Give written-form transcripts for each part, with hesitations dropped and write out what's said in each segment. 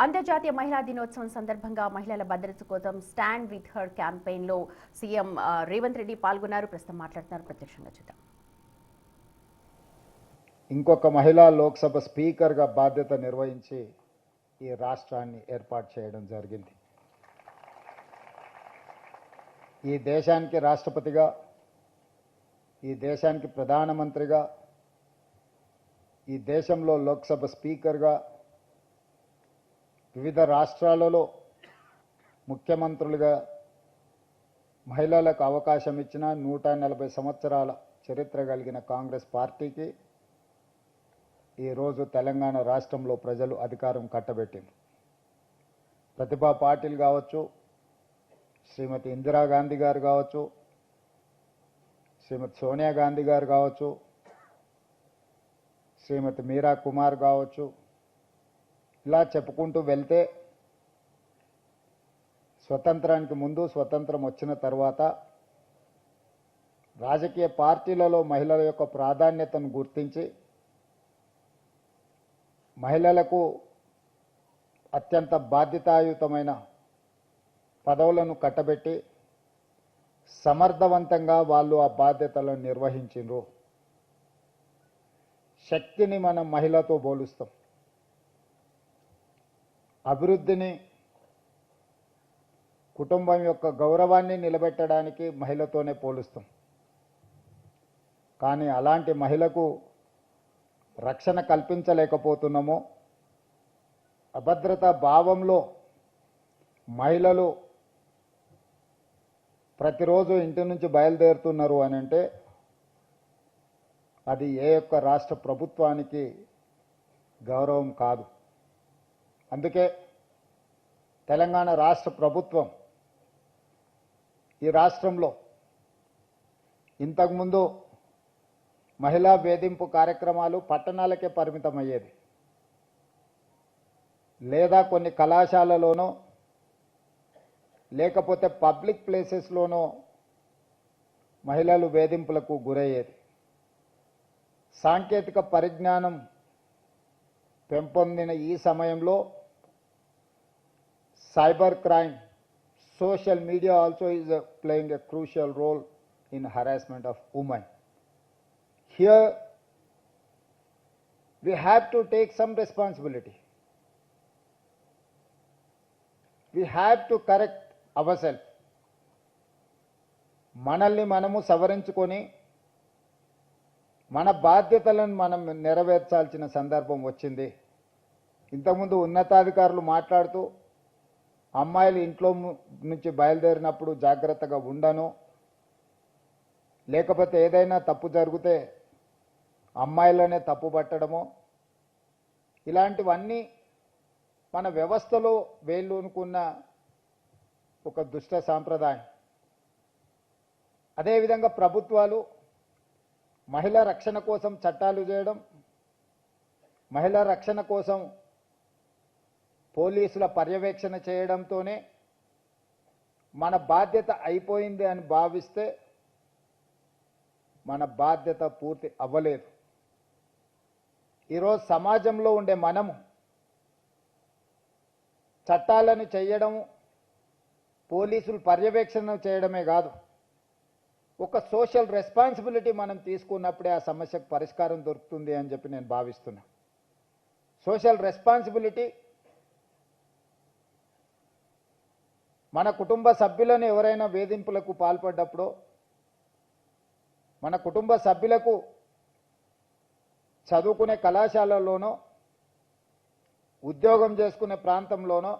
అంతర్జాతీయ మహిళా దినోత్సవం సందర్భంగా మహిళల భద్రత కోసం స్టాండ్ విత్ హర్ క్యాంపెయిన్ లో సీఎం రేవంత్ రెడ్డి పాల్గొన్నారు. ప్రస్తుతం మాట్లాడుతున్నారు, ప్రత్యక్షంగా చూద్దాం. ఇంకొక మహిళా లోక్సభ స్పీకర్గా బాధ్యత నిర్వహించి ఈ రాష్ట్రాన్ని ఏర్పాటు చేయడం జరిగింది. ఈ దేశానికి రాష్ట్రపతిగా, ఈ దేశానికి ప్రధానమంత్రిగా, ఈ దేశంలో లోక్సభ స్పీకర్గా, వివిధ రాష్ట్రాలలో ముఖ్యమంత్రులుగా మహిళలకు అవకాశం ఇచ్చిన 140 సంవత్సరాల చరిత్ర కలిగిన కాంగ్రెస్ పార్టీకి ఈరోజు తెలంగాణ రాష్ట్రంలో ప్రజలు అధికారం కట్టబెట్టింది. ప్రతిభా పాటిల్ కావచ్చు, శ్రీమతి ఇందిరాగాంధీ గారు కావచ్చు, శ్రీమతి సోనియా గాంధీ గారు కావచ్చు, శ్రీమతి మీరా కుమార్ కావచ్చు, ఇలా చెప్పుకుంటూ వెళ్తే స్వతంత్రానికి ముందు, స్వతంత్రం వచ్చిన తర్వాత రాజకీయ పార్టీలలో మహిళల యొక్క ప్రాధాన్యతను గుర్తించి మహిళలకు అత్యంత బాధ్యతాయుతమైన పదవులను కట్టబెట్టి సమర్థవంతంగా వాళ్ళు ఆ బాధ్యతలను నిర్వహించిండ్రు. శక్తిని మనం మహిళతో పోలుస్తాం, అభివృద్ధిని, కుటుంబం యొక్క గౌరవాన్ని నిలబెట్టడానికి మహిళతోనే పోలుస్తాం. కానీ అలాంటి మహిళకు రక్షణ కల్పించలేకపోతున్నాము. అభద్రతా భావంలో మహిళలు ప్రతిరోజు ఇంటి నుంచి బయలుదేరుతున్నారు అని అంటే అది ఏ యొక్క రాష్ట్ర ప్రభుత్వానికి గౌరవం కాదు. అందుకే తెలంగాణ రాష్ట్ర ప్రభుత్వం ఈ రాష్ట్రంలో ఇంతకుముందు మహిళా వేధింపు కార్యక్రమాలు పట్టణాలకే పరిమితమయ్యేది, లేదా కొన్ని కళాశాలలోనో లేకపోతే పబ్లిక్ ప్లేసెస్లోనో మహిళలు వేధింపులకు గురయ్యేది. సాంకేతిక పరిజ్ఞానం పెంపొందిన ఈ సమయంలో cyber crime, social media also is playing a crucial role in harassment of women. Here we have to take some responsibility. We have to correct ourselves. మనల్ని మనము సవరించుకొని మన బాధ్యతలను మనం నెరవేర్చాల్సిన సందర్భం వచ్చింది. ఇంతకుముందు ఉన్నతాధికారులు మాట్లాడుతూ అమ్మాయిలు ఇంట్లో నుంచి బయలుదేరినప్పుడు జాగ్రత్తగా ఉండను, లేకపోతే ఏదైనా తప్పు జరిగితే అమ్మాయిలనే తప్పు పట్టడము, ఇలాంటివన్నీ మన వ్యవస్థలో వేళ్ళూనుకున్న ఒక దుష్ట సాంప్రదాయం. అదేవిధంగా ప్రభుత్వాలు మహిళా రక్షణ కోసం చట్టాలు చేయడం, మహిళా రక్షణ కోసం పోలీసుల పర్యవేక్షణ చేయడంతోనే మన బాధ్యత అయిపోయింది అని భావిస్తే మన బాధ్యత పూర్తి అవ్వలేదు. ఈరోజు సమాజంలో ఉండే మనము చట్టాలను చేయడం, పోలీసులు పర్యవేక్షణ చేయడమే కాదు, ఒక సోషల్ రెస్పాన్సిబిలిటీ మనం తీసుకున్నప్పుడే ఆ సమస్యకు పరిష్కారం దొరుకుతుంది అని చెప్పి నేను భావిస్తున్నా. సోషల్ రెస్పాన్సిబిలిటీ మన కుటుంబ సభ్యులను ఎవరైనా వేధింపులకు పాల్పడ్డప్పుడు, మన కుటుంబ సభ్యులకు చదువుకునే కళాశాలలోనో, ఉద్యోగం చేసుకునే ప్రాంతంలోనో,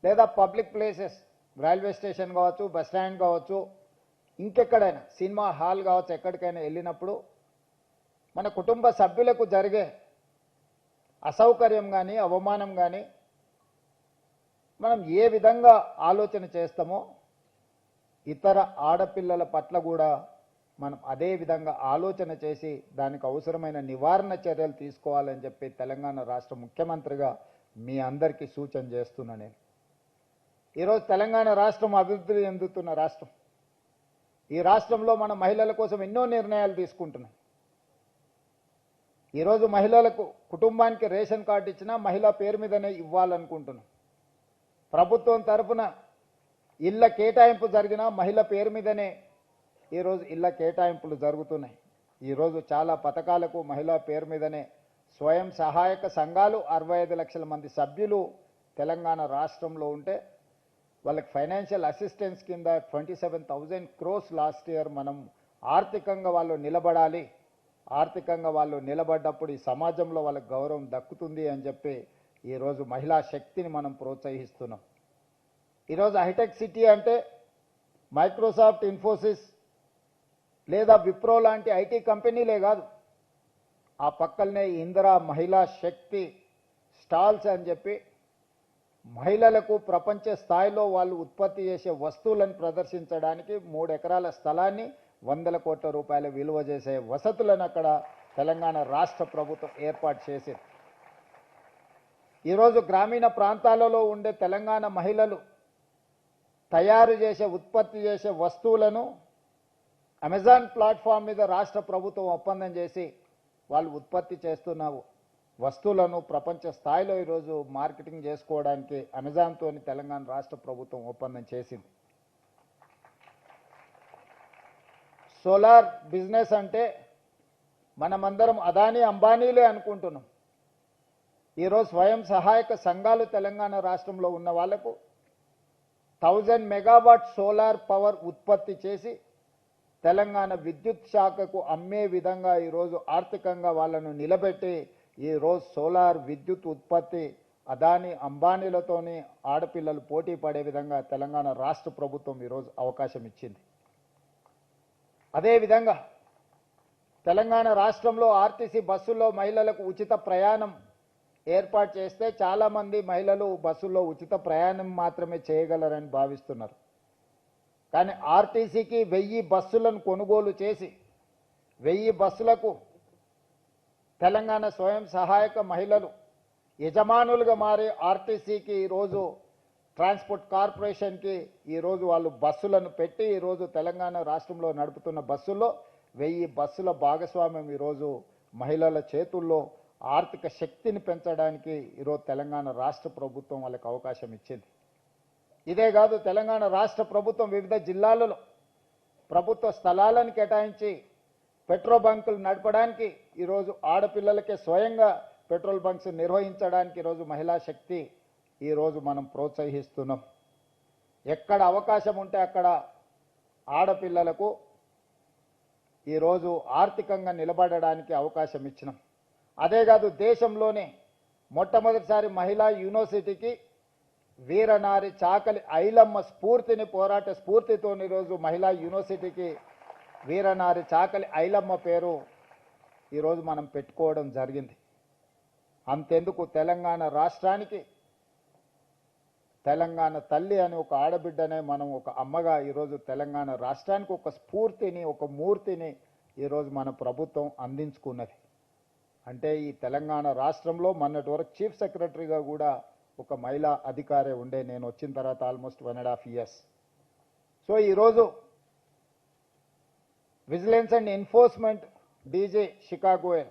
లేదా పబ్లిక్ ప్లేసెస్, రైల్వే స్టేషన్ కావచ్చు, బస్ స్టాండ్ కావచ్చు, ఇంకెక్కడైనా సినిమా హాల్ కావచ్చు, ఎక్కడికైనా వెళ్ళినప్పుడు మన కుటుంబ సభ్యులకు జరిగే అసౌకర్యం కానీ, అవమానం కానీ మనం ఏ విధంగా ఆలోచన చేస్తామో ఇతర ఆడపిల్లల పట్ల కూడా మనం అదే విధంగా ఆలోచన చేసి దానికి అవసరమైన నివారణ చర్యలు తీసుకోవాలని చెప్పి తెలంగాణ రాష్ట్ర ముఖ్యమంత్రిగా మీ అందరికీ సూచన చేస్తున్నా. నేను ఈరోజు తెలంగాణ రాష్ట్రం అభివృద్ధి చెందుతున్న రాష్ట్రం. ఈ రాష్ట్రంలో మన మహిళల కోసం ఎన్నో నిర్ణయాలు తీసుకుంటున్నాం. ఈరోజు మహిళలకు కుటుంబానికి రేషన్ కార్డు ఇచ్చినా మహిళ పేరు మీదనే ఇవ్వాలనుకుంటున్నాం. ప్రభుత్వం తరఫున ఇళ్ల కేటాయింపు జరిగినా మహిళ పేరు మీదనే ఈరోజు ఇళ్ల కేటాయింపులు జరుగుతున్నాయి. ఈరోజు చాలా పథకాలకు మహిళా పేరు మీదనే స్వయం సహాయక సంఘాలు 65 లక్షల మంది సభ్యులు తెలంగాణ రాష్ట్రంలో ఉంటే వాళ్ళకి ఫైనాన్షియల్ అసిస్టెన్స్ కింద 27,000 crores లాస్ట్ ఇయర్ మనం ఆర్థికంగా వాళ్ళు నిలబడాలి, ఆర్థికంగా వాళ్ళు నిలబడ్డప్పుడు ఈ సమాజంలో వాళ్ళకి గౌరవం దక్కుతుంది అని చెప్పి ఈరోజు మహిళా శక్తిని మనం ప్రోత్సహిస్తున్నాం. ఈరోజు హైటెక్ సిటీ అంటే మైక్రోసాఫ్ట్, ఇన్ఫోసిస్ లేదా విప్రో లాంటి ఐటీ కంపెనీలే కాదు, ఆ పక్కనే ఇందిరా మహిళా శక్తి స్టాల్స్ అని చెప్పి మహిళలకు ప్రపంచ స్థాయిలో వాళ్ళు ఉత్పత్తి చేసే వస్తువులను ప్రదర్శించడానికి 3 ఎకరాల స్థలాన్ని 100 కోట్ల రూపాయల విలువ చేసే వసతులను అక్కడ తెలంగాణ రాష్ట్ర ప్రభుత్వం ఏర్పాటు చేసింది. ఈరోజు గ్రామీణ ప్రాంతాలలో ఉండే తెలంగాణ మహిళలు తయారు చేసే ఉత్పత్తి చేసే వస్తువులను అమెజాన్ ప్లాట్ఫామ్ మీద రాష్ట్ర ప్రభుత్వం ఒప్పందం చేసి వాళ్ళు ఉత్పత్తి చేస్తున్న వస్తువులను ప్రపంచ స్థాయిలో ఈరోజు మార్కెటింగ్ చేసుకోవడానికి అమెజాన్తో తెలంగాణ రాష్ట్ర ప్రభుత్వం ఒప్పందం చేసింది. సోలార్ బిజినెస్ అంటే మనమందరం అదానీ అంబానీలే అనుకుంటున్నాం. ఈరోజు స్వయం సహాయక సంఘాలు తెలంగాణ రాష్ట్రంలో ఉన్న వాళ్లకు 1000 మెగావాట్ సోలార్ పవర్ ఉత్పత్తి చేసి తెలంగాణ విద్యుత్ శాఖకు అమ్మే విధంగా ఈరోజు ఆర్థికంగా వాళ్ళను నిలబెట్టి ఈరోజు సోలార్ విద్యుత్ ఉత్పత్తి అదానీ అంబానీలతోని ఆడపిల్లలు పోటీ పడే విధంగా తెలంగాణ రాష్ట్ర ప్రభుత్వం ఈరోజు అవకాశం ఇచ్చింది. అదేవిధంగా తెలంగాణ రాష్ట్రంలో ఆర్టీసీ బస్సుల్లో మహిళలకు ఉచిత ప్రయాణం ఏర్పాటు చేస్తే చాలామంది మహిళలు బస్సుల్లో ఉచిత ప్రయాణం మాత్రమే చేయగలరని భావిస్తున్నారు. కానీ ఆర్టీసీకి 1000 బస్సులను కొనుగోలు చేసి 1000 బస్సులకు తెలంగాణ స్వయం సహాయక మహిళలు యజమానులుగా మారి ఆర్టీసీకి ఈరోజు ట్రాన్స్పోర్ట్ కార్పొరేషన్కి ఈరోజు వాళ్ళు బస్సులను పెట్టి ఈరోజు తెలంగాణ రాష్ట్రంలో నడుపుతున్న బస్సుల్లో 1000 బస్సుల భాగస్వామ్యం ఈరోజు మహిళల చేతుల్లో ఆర్థిక శక్తిని పెంచడానికి ఈరోజు తెలంగాణ రాష్ట్ర ప్రభుత్వం వాళ్ళకి అవకాశం ఇచ్చింది. ఇదే కాదు, తెలంగాణ రాష్ట్ర ప్రభుత్వం వివిధ జిల్లాలలో ప్రభుత్వ స్థలాలను కేటాయించి పెట్రోల్ బంకులు నడపడానికి ఈరోజు ఆడపిల్లలకే స్వయంగా పెట్రోల్ బంక్స్ నిర్వహించడానికి ఈరోజు మహిళా శక్తి ఈరోజు మనం ప్రోత్సహిస్తున్నాం. ఎక్కడ అవకాశం ఉంటే అక్కడ ఆడపిల్లలకు ఈరోజు ఆర్థికంగా నిలబడడానికి అవకాశం ఇచ్చినాం. అదే కాదు, దేశంలోనే మొట్టమొదటిసారి మహిళా యూనివర్సిటీకి వీరనారి చాకలి ఐలమ్మ స్ఫూర్తిని పోరాట స్ఫూర్తితో ఈరోజు మహిళా యూనివర్సిటీకి వీరనారి చాకలి ఐలమ్మ పేరు ఈరోజు మనం పెట్టుకోవడం జరిగింది. అంతెందుకు, తెలంగాణ రాష్ట్రానికి తెలంగాణ తల్లి అని ఒక ఆడబిడ్డనే మనం ఒక అమ్మగా ఈరోజు తెలంగాణ రాష్ట్రానికి ఒక స్ఫూర్తిని, ఒక మూర్తిని ఈరోజు మన ప్రభుత్వం అందించుకున్నది. అంటే ఈ తెలంగాణ రాష్ట్రంలో మొన్నటి వరకు చీఫ్ సెక్రటరీగా కూడా ఒక మహిళా అధికారే ఉండే, నేను వచ్చిన తర్వాత ఆల్మోస్ట్ 1.5 years. సో ఈరోజు vigilance and enforcement DG Shikha Goyal,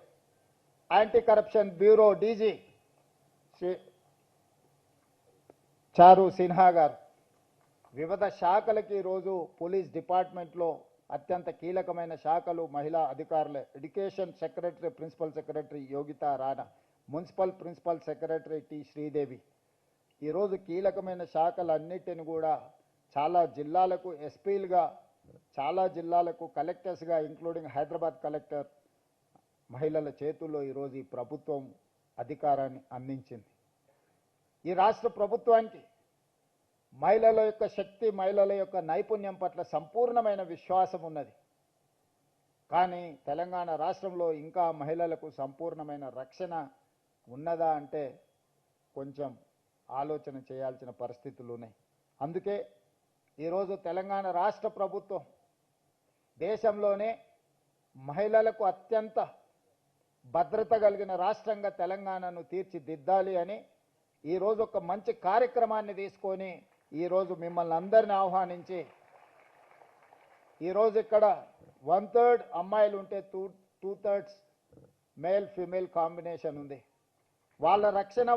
anti corruption bureau DG చారు సిన్హా గారు, వివిధ శాఖలకి ఈరోజు పోలీస్ డిపార్ట్మెంట్లో అత్యంత కీలకమైన శాఖలు మహిళా అధికారులే. Education secretary, principal secretary Yogita Rana, municipal principal secretary T Sridevi, ఈరోజు కీలకమైన శాఖలన్నిటిని కూడా చాలా జిల్లాలకు ఎస్పీలుగా, చాలా జిల్లాలకు కలెక్టర్స్గా, ఇంక్లూడింగ్ హైదరాబాద్ కలెక్టర్ మహిళల చేతుల్లో ఈరోజు ఈ ప్రభుత్వం అధికారాన్ని అందించింది. ఈ రాష్ట్ర ప్రభుత్వానికి మహిళల యొక్క శక్తి, మహిళల యొక్క నైపుణ్యం పట్ల సంపూర్ణమైన విశ్వాసం ఉన్నది. కానీ తెలంగాణ రాష్ట్రంలో ఇంకా మహిళలకు సంపూర్ణమైన రక్షణ ఉన్నదా అంటే కొంచెం ఆలోచన చేయాల్సిన పరిస్థితులు ఉన్నాయి. అందుకే ఈరోజు తెలంగాణ రాష్ట్ర ప్రభుత్వం దేశంలోనే మహిళలకు అత్యంత భద్రత కలిగిన రాష్ట్రంగా తెలంగాణను తీర్చిదిద్దాలి అని ఈరోజు ఒక మంచి కార్యక్రమాన్ని తీసుకొని ఈరోజు మిమ్మల్ని అందరిని ఆహ్వానించి ఈరోజు ఇక్కడ 1/3 అమ్మాయిలు ఉంటే 2/3 మేల్ ఫీమేల్ కాంబినేషన్ ఉంది. వాళ్ళ రక్షణ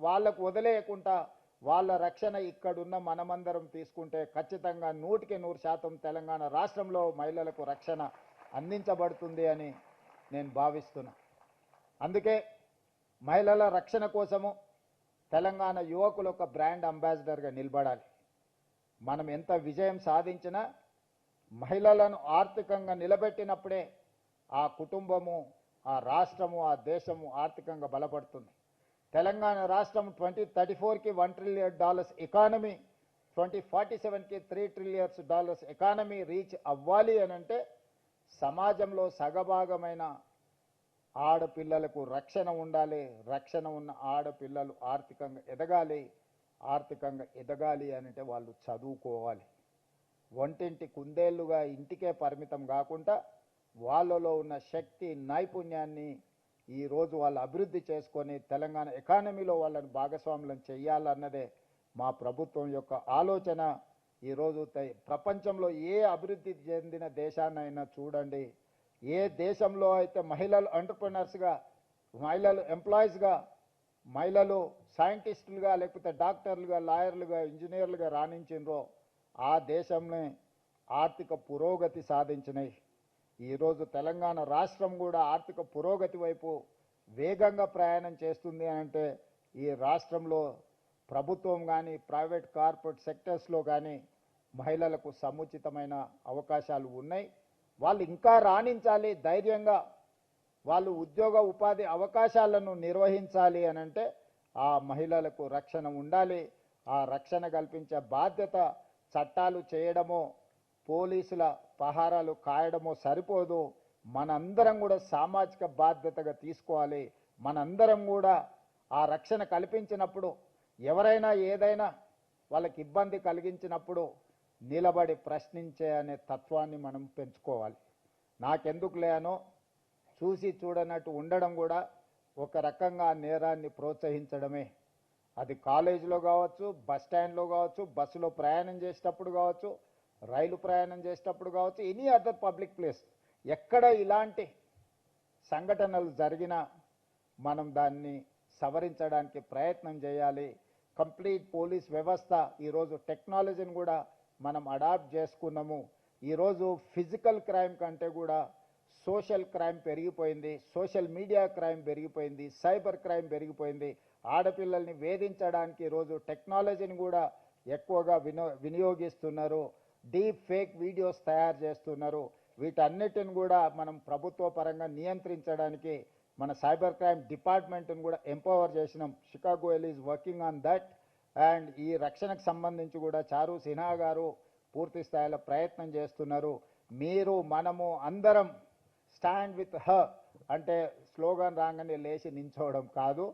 వాళ్ళకు వదిలేయకుండా వాళ్ళ రక్షణ ఇక్కడున్న మనమందరం తీసుకుంటే ఖచ్చితంగా 100% తెలంగాణ రాష్ట్రంలో మహిళలకు రక్షణ అందించబడుతుంది అని నేను భావిస్తున్నా. అందుకే మహిళల రక్షణ కోసము తెలంగాణ యువకులు ఒక బ్రాండ్ అంబాసిడర్గా నిలబడాలి. మనం ఎంత విజయం సాధించినా మహిళలను ఆర్థికంగా నిలబెట్టినప్పుడే ఆ కుటుంబము, ఆ రాష్ట్రము, ఆ దేశము ఆర్థికంగా బలపడుతుంది. తెలంగాణ రాష్ట్రం 2034కి $1 trillion ఎకానమీ, 2047కి $3 trillion ఎకానమీ రీచ్ అవ్వాలి అని అంటే సమాజంలో సగభాగమైన ఆడపిల్లలకు రక్షణ ఉండాలి. రక్షణ ఉన్న ఆడపిల్లలు ఆర్థికంగా ఎదగాలి. ఆర్థికంగా ఎదగాలి అని అంటే వాళ్ళు చదువుకోవాలి. వంటింటి కుందేళ్లుగా ఇంటికే పరిమితం కాకుండా వాళ్ళలో ఉన్న శక్తి, నైపుణ్యాన్ని ఈరోజు వాళ్ళు అభివృద్ధి చేసుకొని తెలంగాణ ఎకానమీలో వాళ్ళని భాగస్వాములను చేయాలన్నదే మా ప్రభుత్వం యొక్క ఆలోచన. ఈరోజు ప్రపంచంలో ఏ అభివృద్ధి చెందిన దేశాన్నైనా చూడండి, ఏ దేశంలో అయితే మహిళలు ఎంటర్‌ప్రెన్యూర్స్‌గా, మహిళలు ఎంప్లాయీస్‌గా, మహిళలు సైంటిస్టులుగా, లేకపోతే డాక్టర్లుగా, లాయర్లుగా, ఇంజనీర్లుగా రాణించినరో ఆ దేశంలో ఆర్థిక పురోగతి సాధించినాయి. ఈరోజు తెలంగాణ రాష్ట్రం కూడా ఆర్థిక పురోగతి వైపు వేగంగా ప్రయాణం చేస్తుంది అంటే ఈ రాష్ట్రంలో ప్రభుత్వం కానీ, ప్రైవేట్ కార్పొరేట్ సెక్టర్స్లో కానీ మహిళలకు సముచితమైన అవకాశాలు ఉన్నాయి. వాళ్ళు ఇంకా రాణించాలి, ధైర్యంగా వాళ్ళు ఉద్యోగ ఉపాధి అవకాశాలను నిర్వహించాలి అని అంటే ఆ మహిళలకు రక్షణ ఉండాలి. ఆ రక్షణ కల్పించే బాధ్యత చట్టాలు చేయడమో, పోలీసుల పహారాలు కాయడమో సరిపోదు. మనందరం కూడా సామాజిక బాధ్యతగా తీసుకోవాలి. మనందరం కూడా ఆ రక్షణ కల్పించినప్పుడు ఎవరైనా ఏదైనా వాళ్ళకి ఇబ్బంది కలిగించినప్పుడు నిలబడి ప్రశ్నించే అనే తత్వాన్ని మనం పెంచుకోవాలి. నాకెందుకు లేనో చూసి చూడనట్టు ఉండడం కూడా ఒక రకంగా నేరాన్ని ప్రోత్సహించడమే. అది కాలేజీలో కావచ్చు, బస్ స్టాండ్లో కావచ్చు, బస్సులో ప్రయాణం చేసేటప్పుడు కావచ్చు, రైలు ప్రయాణం చేసేటప్పుడు కావచ్చు, ఎనీ అదర్ పబ్లిక్ ప్లేస్ ఎక్కడ ఇలాంటి సంఘటనలు జరిగినా మనం దాన్ని సవరించడానికి ప్రయత్నం చేయాలి. కంప్లీట్ పోలీస్ వ్యవస్థ ఈరోజు టెక్నాలజీని కూడా మనం అడాప్ట్ చేసుకున్నాము. ఈరోజు ఫిజికల్ క్రైమ్ కంటే కూడా సోషల్ క్రైమ్ పెరిగిపోయింది, సోషల్ మీడియా క్రైమ్ పెరిగిపోయింది, సైబర్ క్రైమ్ పెరిగిపోయింది. ఆడపిల్లల్ని వేధించడానికి ఈరోజు టెక్నాలజీని కూడా ఎక్కువగా వినియోగిస్తున్నారు. డీప్ ఫేక్ వీడియోస్ తయారు చేస్తున్నారు. వీటన్నిటిని కూడా మనం ప్రభుత్వ పరంగా నియంత్రించడానికి మన సైబర్ క్రైమ్ డిపార్ట్మెంట్ని కూడా ఎంపవర్ చేసినాం. Chicago L is working on that. And ఈ రక్షణకు సంబంధించి కూడా చారు సిన్హా గారు పూర్తి స్థాయిలో ప్రయత్నం చేస్తున్నారు. మీరు మనము అందరం స్టాండ్ విత్ హర్ అంటే స్లోగన్ రాగానే లేచి నించోవడం కాదు,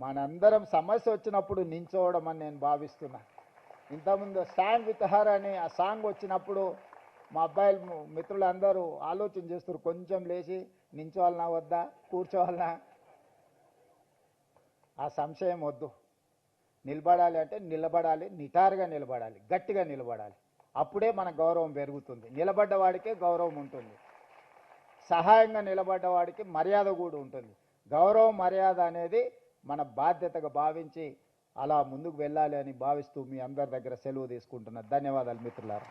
మనందరం సమస్య వచ్చినప్పుడు నించోవడం అని నేను భావిస్తున్నా. ఇంతకుముందు స్టాండ్ విత్ హర్ అని ఆ సాంగ్ వచ్చినప్పుడు మా అబ్బాయిలు మిత్రులందరూ ఆలోచన చేస్తారు, కొంచెం లేచి నించోవాలన్నా వద్దా, కూర్చోవాలన్నా. ఆ సంశయం వద్దు. నిలబడాలి అంటే నిలబడాలి, నిటారుగా నిలబడాలి, గట్టిగా నిలబడాలి. అప్పుడే మన గౌరవం పెరుగుతుంది. నిలబడ్డవాడికే గౌరవం ఉంటుంది. సహాయంగా నిలబడ్డవాడికి మర్యాద కూడా ఉంటుంది. గౌరవం, మర్యాద అనేది మన బాధ్యతగా భావించి అలా ముందుకు వెళ్ళాలి అని భావిస్తూ మీ అందరి దగ్గర సెలవు తీసుకుంటున్నా. ధన్యవాదాలు మిత్రులారా.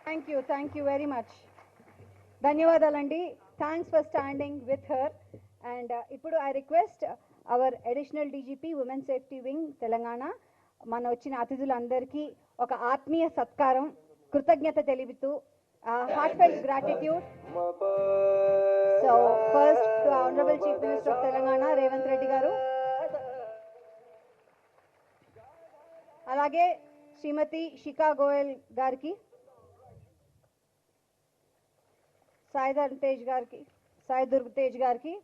Thank you very much. ధన్యవాదాలండి. Thanks for standing with her. And ఇప్పుడు I request our additional DGP women safety wing Telangana మన వచ్చిన అతిథులందరికీ ఒక ఆత్మీయ సత్కారం, కృతజ్ఞత తెలుపుతూ heartfelt gratitude. So first to Honorable Chief Minister of Telangana Revanth Reddy garu, alage Srimati Shika Goyal gariki, Sai Durg Tej gariki,